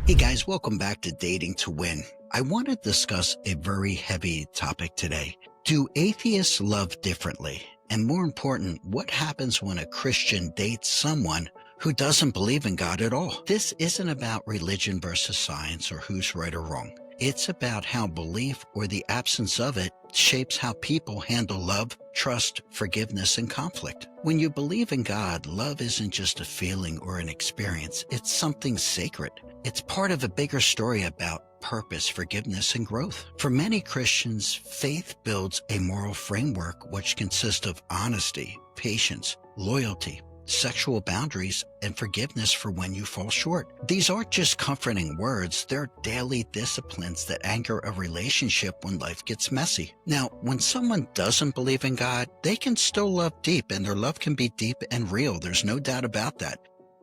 Hey guys, welcome back to Dating to Win. I want to discuss a very heavy topic today. Do atheists love differently? And more important, what happens when a Christian dates someone who doesn't believe in God at all? This isn't about religion versus science or who's right or wrong. It's about how belief or the absence of it shapes how people handle love, trust, forgiveness, and conflict. When you believe in God, love isn't just a feeling or an experience. It's something sacred. It's part of a bigger story about purpose, forgiveness, and growth. For many Christians, faith builds a moral framework which consists of honesty, patience, loyalty, sexual boundaries, and forgiveness for when you fall short. These aren't just comforting words, they're daily disciplines that anchor a relationship when life gets messy. Now, when someone doesn't believe in God, they can still love deep, and their love can be deep and real. There's no doubt about that.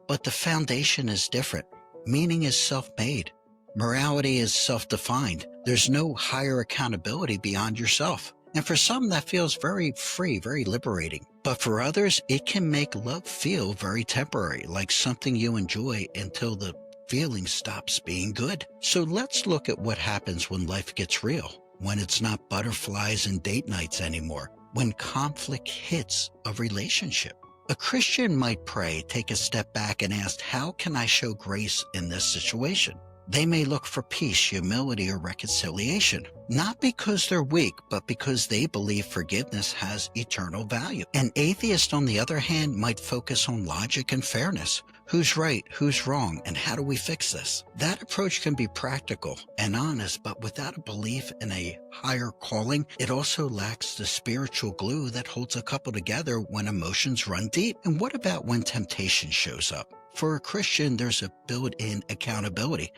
But the foundation is different. Meaning is self-made. Morality is self-defined. There's no higher accountability beyond yourself. And for some, that feels very free, very liberating. But for others, it can make love feel very temporary, like something you enjoy until the feeling stops being good. So let's look at what happens when life gets real, when it's not butterflies and date nights anymore, when conflict hits a relationship. A Christian might pray, take a step back, and ask, how can I show grace in this situation? They may look for peace, humility, or reconciliation, not because they're weak, but because they believe forgiveness has eternal value. An atheist, on the other hand, might focus on logic and fairness. Who's right, who's wrong, and how do we fix this? That approach can be practical and honest, but without a belief in a higher calling, it also lacks the spiritual glue that holds a couple together when emotions run deep. And what about when temptation shows up? For a Christian, there's a built-in accountability,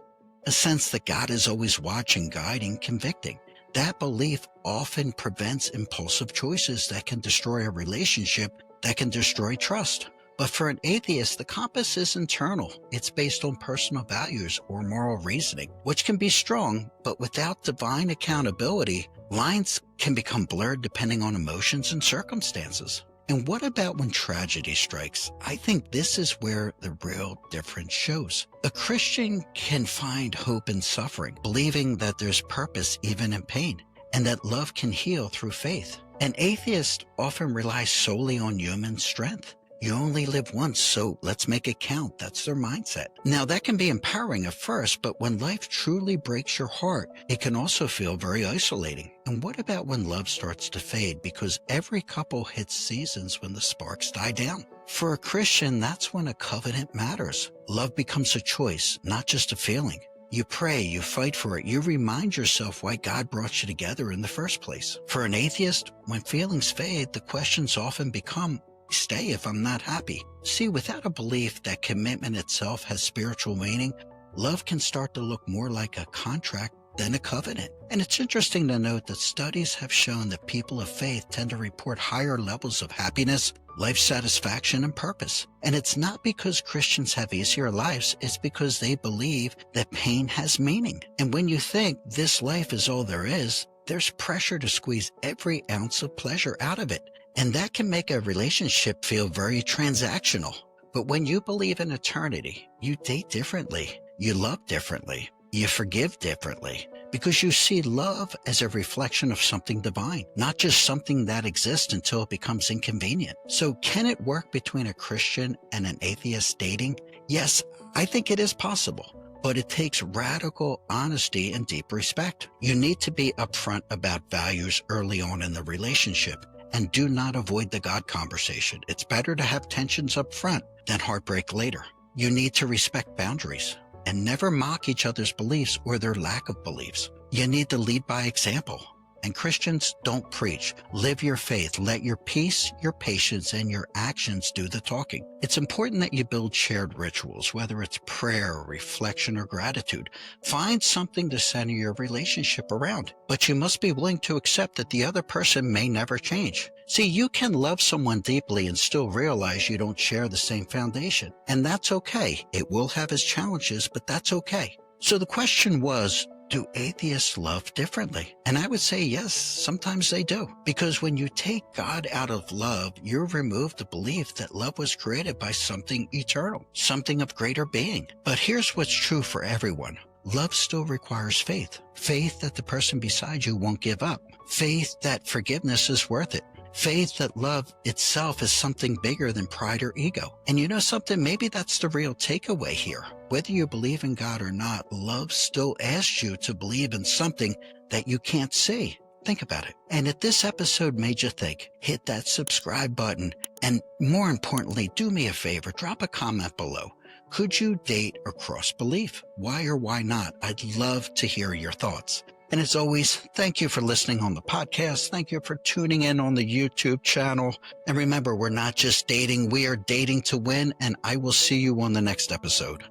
a sense that God is always watching, guiding, convicting. That belief often prevents impulsive choices that can destroy a relationship, that can destroy trust. But for an atheist, the compass is internal. It's based on personal values or moral reasoning, which can be strong, but without divine accountability, lines can become blurred depending on emotions and circumstances. And what about when tragedy strikes? I think this is where the real difference shows. A Christian can find hope in suffering, believing that there's purpose even in pain, and that love can heal through faith. An atheist often relies solely on human strength. You only live once, so let's make it count. That's their mindset. Now, that can be empowering at first, but when life truly breaks your heart, it can also feel very isolating. And what about when love starts to fade? Because every couple hits seasons when the sparks die down. For a Christian, that's when a covenant matters. Love becomes a choice, not just a feeling. You pray, you fight for it, you remind yourself why God brought you together in the first place. For an atheist, when feelings fade, the questions often become, stay if I'm not happy. See, without a belief that commitment itself has spiritual meaning, love can start to look more like a contract than a covenant. And it's interesting to note that studies have shown that people of faith tend to report higher levels of happiness, life satisfaction, and purpose. And it's not because Christians have easier lives, it's because they believe that pain has meaning. And when you think this life is all there is, there's pressure to squeeze every ounce of pleasure out of it. And that can make a relationship feel very transactional. But when you believe in eternity, you date differently, you love differently, you forgive differently, because you see love as a reflection of something divine, not just something that exists until it becomes inconvenient. So can it work between a Christian and an atheist dating? Yes, I think it is possible. But it takes radical honesty and deep respect. You need to be upfront about values early on in the relationship. And do not avoid the God conversation. It's better to have tensions up front than heartbreak later. You need to respect boundaries and never mock each other's beliefs or their lack of beliefs. You need to lead by example. And Christians, don't preach. Live your faith. Let your peace, your patience, and your actions do the talking. It's important that you build shared rituals, whether it's prayer, reflection, or gratitude. Find something to center your relationship around. But you must be willing to accept that the other person may never change. See, you can love someone deeply and still realize you don't share the same foundation. And that's okay. It will have its challenges, but that's okay. So the question was, Do atheists love differently? And I would say yes, sometimes they do. Because when you take God out of love, you remove the belief that love was created by something eternal, something of greater being. But here's what's true for everyone. Love still requires faith. Faith that the person beside you won't give up. Faith that forgiveness is worth it. Faith that love itself is something bigger than pride or ego. And you know something? Maybe that's the real takeaway here. Whether you believe in God or not, love still asks you to believe in something that you can't see. Think about it. And if this episode made you think, hit that subscribe button. And more importantly, do me a favor, drop a comment below. Could you date across belief? Why or why not? I'd love to hear your thoughts. And as always, thank you for listening on the podcast. Thank you for tuning in on the YouTube channel. And remember, we're not just dating, we are dating to win. And I will see you on the next episode.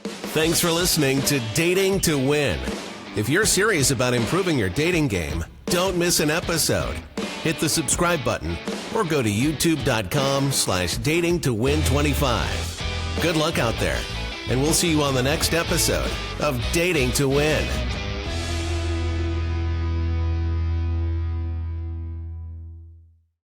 Thanks for listening to Dating to Win. If you're serious about improving your dating game, don't miss an episode. Hit the subscribe button or go to youtube.com/datingtowin25. Good luck out there, and we'll see you on the next episode of Dating to Win.